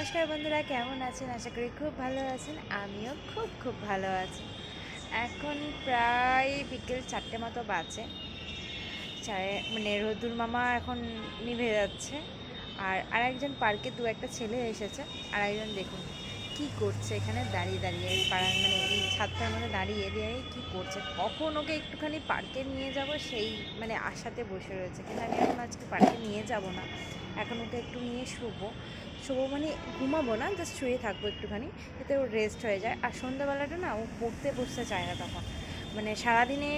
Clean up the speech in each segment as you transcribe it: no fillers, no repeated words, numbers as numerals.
নমস্কার বন্ধুরা, কেমন আছেন? আশা করি খুব ভালো আছেন। আমিও খুব ভালো আছি। এখন প্রায় বিকেল 4টে মতো বাজে। মানে রোদ্দুর মামা এখন নিভে যাচ্ছে। আর একজন পার্কে একটা ছেলে এসেছে। আর একজন দেখুন কি করছে এখানে দাঁড়িয়ে দাঁড়িয়ে পাড়ার মানে এই ছাদটার মধ্যে দাঁড়িয়ে দাঁড়িয়ে কী করছে। কখন ওকে একটুখানি পার্কে নিয়ে যাব সেই মানে আশাতে বসে রয়েছে, কিন্তু আমি এখন আজকে পার্কে নিয়ে যাব না। এখন ওকে একটু নিয়ে শোবো মানে ঘুমাবো না, জাস্ট শুয়ে থাকবো একটুখানি, যাতে ওর রেস্ট হয়ে যায়। আর সন্ধ্যাবেলাটা না ও পড়তে বসতে চায় না তখন, মানে সারাদিনে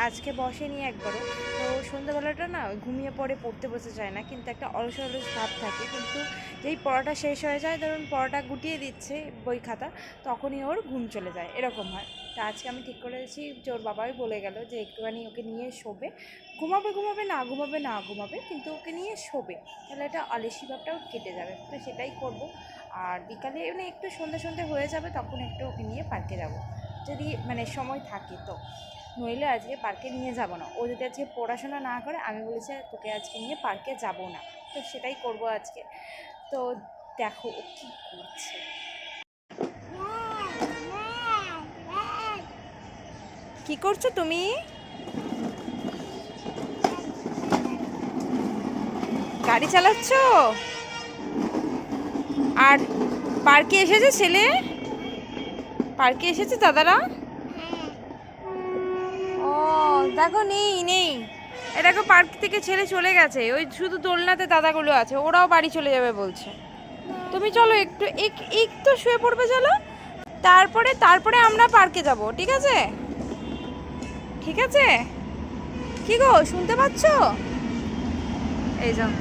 আজকে বসেনি একবারও, তো সন্ধ্যাবেলাটা না ঘুমিয়ে পড়ে, পড়তে বসতে চায় না, কিন্তু একটা অলস ভাব থাকে। কিন্তু যেই পড়াটা শেষ হয়ে যায়, ধরুন পড়াটা গুটিয়ে দিচ্ছে বই খাতা, তখনই ওর ঘুম চলে যায়, এরকম হয়। তা আজকে আমি ঠিক করেছি যে ওর বাবাই বলে গেল যে একটুখানি ওকে নিয়ে শোবে, ঘুমাবে কিন্তু ওকে নিয়ে শোবে, তাহলে এটা আলসি ভাবটাও কেটে যাবে। তো সেটাই করব। আর বিকালে মানে একটু সন্ধ্যে হয়ে যাবে, তখন একটু ওকে নিয়ে পার্কে যাব, যদি মানে সময় থাকে তো। নইলে আজকে পার্কে নিয়ে যাব না। ও যদি আজকে পড়াশোনা না করে, আমি বলেছি তোকে আজকে নিয়ে পার্কে যাব না, তো সেটাই করব আজকে। তো দেখো ও কী করছে। কি করছো তুমি? গাড়ি চালাচ্ছ? আর পার্কে এসেছে ছেলে? পার্কে এসেছে দাদারা? ও দেখো, নেই এ দেখো, পার্ক থেকে ছেলে চলে গেছে। ওই শুধু দোলনাতে দাদাগুলো আছে, ওরাও বাড়ি চলে যাবে বলছে। তুমি চলো একটু একটু শুয়ে পড়বে, চলো, তারপরে আমরা পার্কে যাব, ঠিক আছে? ঠিক আছে। কি গো, শুনতে পাচ্ছ? এই যাও,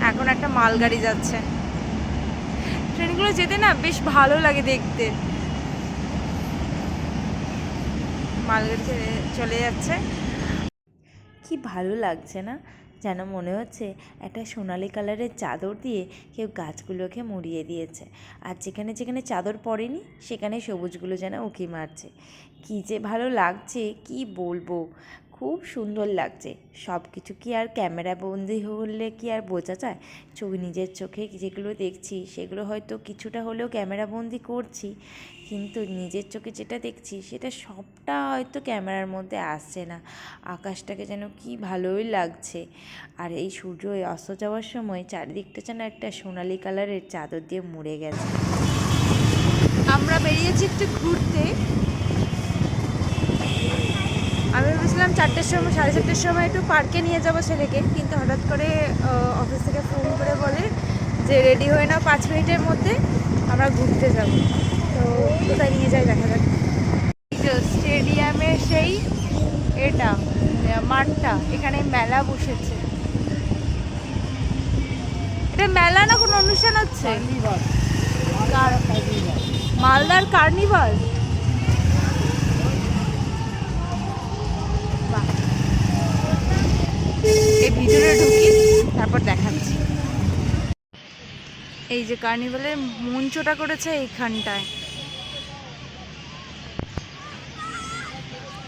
এখন একটা মালগাড়ি যাচ্ছে। ট্রেনগুলো যেতে না বেশ ভালো লাগে দেখতে। মালগাড়ি চলে যাচ্ছে, কি ভালো লাগছে না? যেন মনে হচ্ছে একটা সোনালি কালারের চাদর দিয়ে কেউ গাছগুলোকে মুড়িয়ে দিয়েছে, আর যেখানে যেখানে চাদর পড়েনি সেখানে সবুজগুলো যেন উঁকি মারছে। কী যে ভালো লাগছে, কি বলবো, খুব সুন্দর লাগছে। সব কিছু কি আর ক্যামেরা বন্দি হলে কি আর বোঝা যায়? নিজের চোখে যেগুলো দেখছি সেগুলো হয়তো কিছুটা হলেও ক্যামেরা বন্দি করছি, কিন্তু নিজের চোখে যেটা দেখছি সেটা সবটা হয়তো ক্যামেরার মধ্যে আসছে না। আকাশটাকে যেন কি ভালোই লাগছে, আর এই সূর্য অস্ত যাওয়ার সময় চারিদিকটা যেন একটা সোনালি কালারের চাদর দিয়ে মুড়ে গেছে। আমরা বেরিয়েছি একটু ঘুরতে। আমি ভেবেছিলাম 4টের সময়, 4:30টার সময় একটু পার্কে নিয়ে যাবো ছেলেকে, কিন্তু হঠাৎ করে অফিস থেকে ফোন করে বলে যে রেডি হয়ে নাও, 5 মিনিটের মধ্যে আমরা ঘুরতে যাব। তো কোথায় নিয়ে যাই দেখা যাক। স্টেডিয়ামের সেই এটা মাঠটা, এখানে মেলা বসেছে। এটা মেলা না কোনো অনুষ্ঠান হচ্ছে? মালদার কার্নিভাল। এই ভিতরে ঢুকি, তারপর দেখাচ্ছি। এই যে কার্নিভালের মঞ্চটা করেছে এইখানটায়,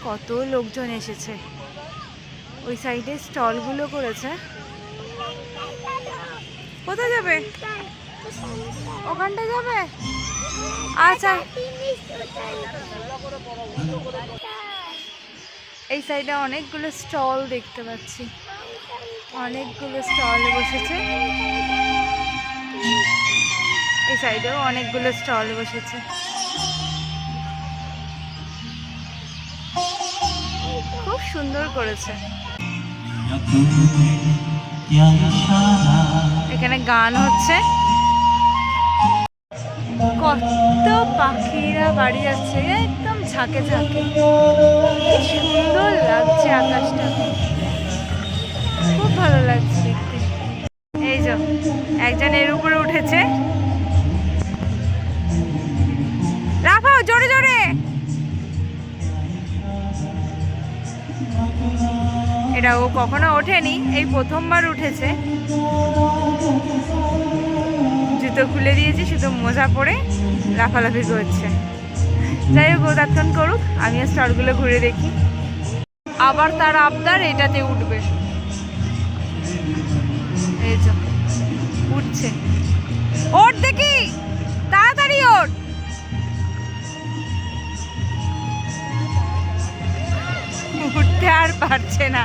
কত লোকজন এসেছে। ওই সাইডে স্টলগুলো করেছে। কোথায় যাবে? ওখানটায় যাবে? আচ্ছা, এই সাইডে অনেকগুলো স্টল দেখতে পাচ্ছি, অনেকগুলো স্টল বসেছে। এই সাইডেও অনেকগুলো স্টল বসেছে। খুব সুন্দর করেছে। এখানে গান হচ্ছে, কত পাখিরা বাড়ি যাচ্ছে একদম ঝাঁকে ঝাঁকে। সুন্দর লাগছে আকাশটা, খুব ভালো লাগছে দেখতে। এই যে একজন এর উপরে উঠেছে, লাফাও জোরে জোরে। এটা ও কখনো ওঠেনি, এই প্রথমবার উঠেছে। জুতো খুলে দিয়েছি, শুধু মোজা পরে লাফালাফি করছে। যাই হোক, ও তৎক্ষণ করুক, আমিও স্টলগুলো ঘুরে দেখি। আবার তার আবদার এটাতে উঠবে। এই যে উঠছে, ওর দেখি। তাড়াতাড়ি ওঠ। উঠতে আর পারছে না।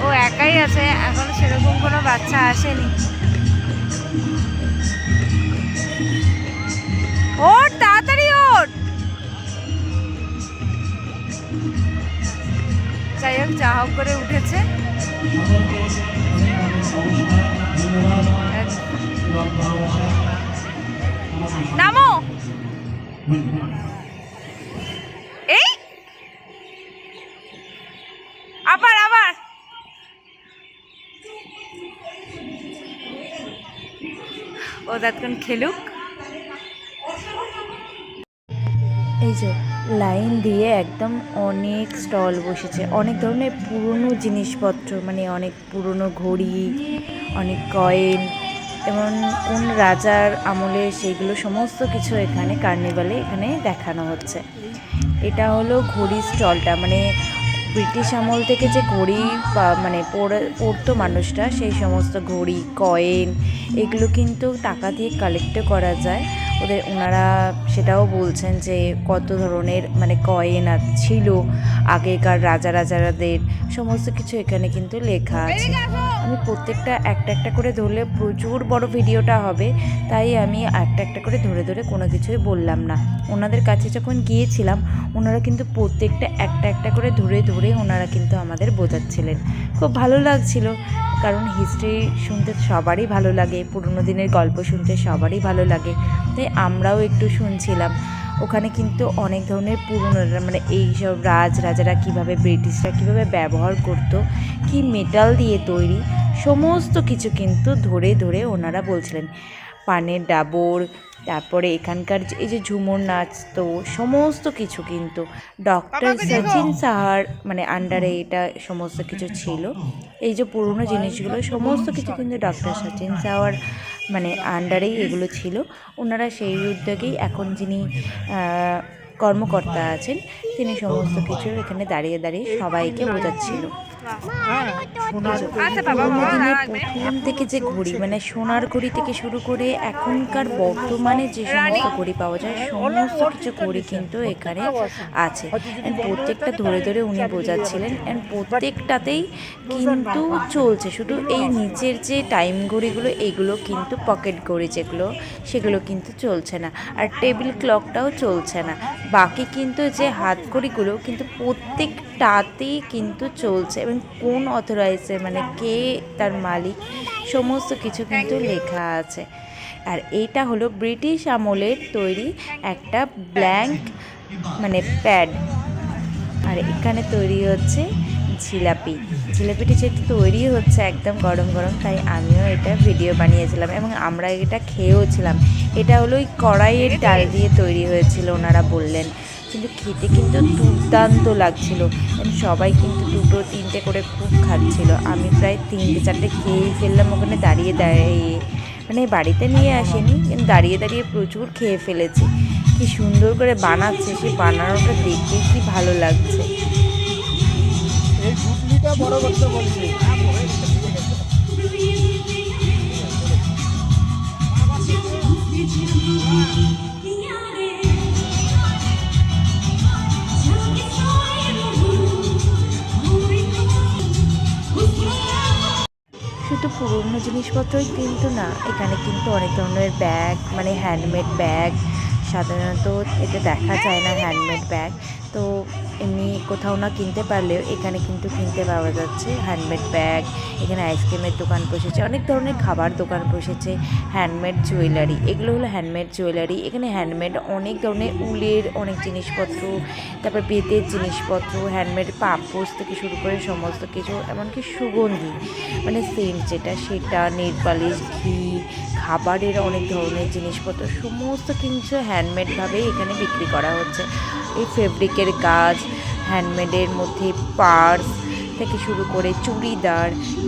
ও একাই আছে, এখন সেরকম কোনো বাচ্চা আসেনি। ওঠ তাড়াতাড়ি ওঠ। যাই হোক, যা হোক করে উঠেছে। নামো। এই আবার আবার ও ততক্ষণ খেলুক। এই যে লাইন দিয়ে একদম অনেক স্টল বসেছে, অনেক ধরনের পুরনো জিনিসপত্র, মানে অনেক পুরনো ঘড়ি, অনেক কয়েন এবং কোন রাজার আমলে সেইগুলো সমস্ত কিছু এখানে কার্নিভালে এখানে দেখানো হচ্ছে। এটা হলো ঘড়ি স্টলটা, মানে ব্রিটিশ আমল থেকে যে ঘড়ি মানে পড়তো মানুষরা, সেই সমস্ত ঘড়ি কয়েন এগুলো কিন্তু টাকা দিয়ে কালেক্টও করা যায়। ওনারা সেটাও বলছেন যে কত ধরনের মানে কয়েন ছিল আগেকার রাজাদের, সমস্ত কিছু এখানে কিন্তু লেখা আছে। আমি প্রত্যেকটা একটা একটা করে ধরলে প্রচুর বড় ভিডিওটা হবে, তাই আমি একটা একটা করে ধরে ধরে কোনো কিছুই বললাম না। ওনাদের কাছে যখন গিয়েছিলাম ওনারা কিন্তু প্রত্যেকটা একটা একটা করে ধরে ধরে ওনারা কিন্তু আমাদের বোঝাচ্ছিলেন। খুব ভালো লাগছিল, কারণ হিস্ট্রি শুনতে সবারই ভালো লাগে, পুরনো দিনের গল্প শুনতে সবারই ভালো লাগে, তাই আমরাও একটু শুনছিলাম। ওখানে কিন্তু অনেক ধরনের পুরনো মানে এইসব রাজারা কীভাবে, ব্রিটিশরা কীভাবে ব্যবহার করতো, কি মেটাল দিয়ে তৈরি, সমস্ত কিছু কিন্তু ধরে ধরে ওনারা বলছিলেন। পানের ডাবর, তারপরে এখানকার এই যে ঝুমুর নাচ, তো সমস্ত কিছু কিন্তু ডক্টর সচিন সাহার মানে আন্ডারে এটা সমস্ত কিছু ছিল। এই যে পুরনো জিনিসগুলো সমস্ত কিছু কিন্তু ডক্টর সচিন সাহার মানে আন্ডারেই এগুলো ছিল। ওনারা সেই উদ্যোগেই এখন যিনি কর্মকর্তা আছেন তিনি সমস্ত কিছু এখানে দাঁড়িয়ে দাঁড়িয়ে সবাইকে বোঝাচ্ছিল। প্রথম থেকে যে ঘড়ি, মানে সোনার ঘড়ি থেকে শুরু করে এখনকার বর্তমানে যে সমস্ত ঘড়ি পাওয়া যায় সমস্ত কিছু ঘড়ি কিন্তু এখানে আছে। প্রত্যেকটা ধরে ধরে উনি বোঝাচ্ছিলেন, অ্যান্ড প্রত্যেকটাতেই কিন্তু চলছে। শুধু এই নিচের যে টাইম ঘড়িগুলো এগুলো কিন্তু পকেট ঘড়ি যেগুলো, সেগুলো কিন্তু চলছে না, আর টেবিল ক্লকটাও চলছে না। বাকি কিন্তু যে হাত ঘড়িগুলো কিন্তু প্রত্যেকটাতেই কিন্তু চলছে, এবং কোন অথরাইজে মানে কে তার মালিক সমস্ত কিছু কিন্তু লেখা আছে। আর এইটা হলো ব্রিটিশ আমলের তৈরি একটা ব্ল্যাঙ্ক মানে প্যাড। আর এখানে তৈরি হচ্ছে জিলাপিটি যেহেতু তৈরি হচ্ছে একদম গরম গরম, তাই আমিও এটা ভিডিও বানিয়েছিলাম এবং আমরা এটা খেয়েওছিলাম। এটা হলো ওই কড়াইয়ের ডাল দিয়ে তৈরি হয়েছিল ওনারা বললেন, কিন্তু খেতে কিন্তু দুর্দান্ত লাগছিল। সবাই কিন্তু 2-3টে করে খুব খাচ্ছিল। আমি প্রায় 3-4টে খেয়েই ফেললাম ওখানে দাঁড়িয়ে দাঁড়িয়ে, মানে বাড়িতে নিয়ে আসিনি, কিন্তু দাঁড়িয়ে দাঁড়িয়ে প্রচুর খেয়ে ফেলেছি। কি সুন্দর করে বানাচ্ছে, সেই বানানোটা দেখে কি ভালো লাগছে। শুধু পুরনো জিনিসপত্রই কিন্তু না, এখানে কিন্তু অনেক ধরনের ব্যাগ, মানে হ্যান্ডমেড ব্যাগ, সাধারণত এটা দেখা যায় না হ্যান্ডমেড ব্যাগ, তো এমনি কোথাও না কিনতে পারলেও এখানে কিন্তু কিনতে পাওয়া যাচ্ছে হ্যান্ডমেড ব্যাগ। এখানে আইসক্রিমের দোকান বসেছে, অনেক ধরনের খাবার দোকান বসেছে, হ্যান্ডমেড জুয়েলারি, এগুলো হলো হ্যান্ডমেড জুয়েলারি। এখানে হ্যান্ডমেড অনেক ধরনের উলের অনেক জিনিসপত্র, তারপর বেতের জিনিসপত্র, হ্যান্ডমেড পাপোশ থেকে শুরু করে সমস্ত কিছু, এমনকি সুগন্ধি মানে সেন্ট যেটা সেটা, নেল পালিশ, ঘি, খাবারের অনেক ধরনের জিনিসপত্র সমস্ত কিছু হ্যান্ডমেডভাবেই এখানে বিক্রি করা হচ্ছে। এই ফেব্রিকের কাজ, হ্যান্ডমেডের মধ্যে পার্স থেকে শুরু করে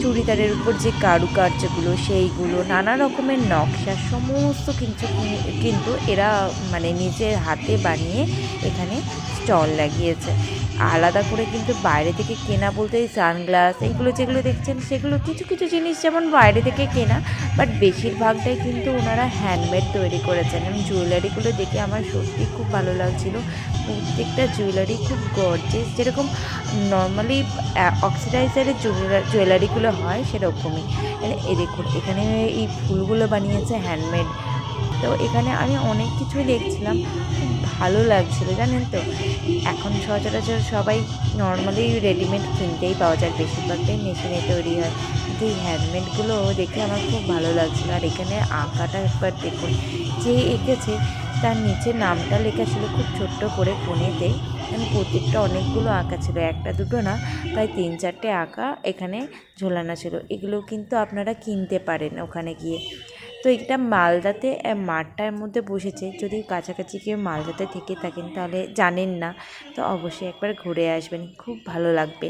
চুড়িদারের উপর যে কারুকার্যগুলো সেইগুলো, নানা রকমের নকশা সমস্ত কিন্তু এরা মানে নিজের হাতে বানিয়ে এখানে স্টল লাগিয়েছে। আলাদা করে কিন্তু বাইরে থেকে কেনা বলতে এই সানগ্লাস এইগুলো যেগুলো দেখছেন সেগুলো কিছু কিছু জিনিস যেমন বাইরে থেকে কেনা, বাট বেশিরভাগটাই কিন্তু ওনারা হ্যান্ডমেড তৈরি করেছেন। এবং জুয়েলারিগুলো দেখে আমার সত্যি খুব ভালো লাগছিলো। প্রত্যেকটা জুয়েলারি খুব গর্জিয়াস, যেরকম নর্মালি অক্সিডাইজারের জুয়েলারিগুলো হয় সেরকমই। এ দেখুন এখানে এই ফুলগুলো বানিয়েছে হ্যান্ডমেড। তো এখানে আমি অনেক কিছুই দেখছিলাম, খুব ভালো লাগছিলো জানেন তো। এখন সচরাচর সবাই নর্মালি রেডিমেড কিনতেই পাওয়া যায়, বেশিরভাগটাই মেশিনে তৈরি হয়, কিন্তু এই হ্যান্ডমেডগুলো দেখে আমার খুব ভালো লাগছিলো। আর এখানে আঁকাটা একবার দেখুন, যে এঁকেছে তার নিচে নামটা লেখা ছিল খুব ছোট্ট করে কোণেতে। প্রত্যেকটা অনেকগুলো আঁকা ছিল, একটা দুটো না, প্রায় 3-4টে আঁকা এখানে ঝোলানো ছিল। এগুলো কিন্তু আপনারা কিনতে পারেন ওখানে গিয়ে। তো এটা মালদাতে মাঠটার মধ্যে বসেছে। যদি কাছাকাছি কেউ মালদাতে থেকে থাকেন তাহলে জানেন না, তো অবশ্যই একবার ঘুরে আসবেন, খুব ভালো লাগবে।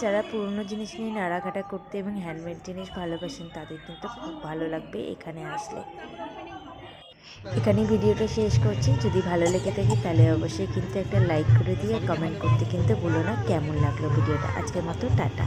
যারা পুরনো জিনিস নিয়ে নাড়াঘাটা করতে এবং হ্যান্ডমেড জিনিস ভালোবাসেন তাদের কিন্তু খুব ভালো লাগবে এখানে আসলে। এখানে ভিডিওটা শেষ করছি। যদি ভালো লেগে থাকে তাহলে অবশ্যই কিন্তু একটা লাইক করে দিয়ে কমেন্ট করতে কিন্তু ভুলো না কেমন লাগলো ভিডিওটা। আজকের মতো টাটা।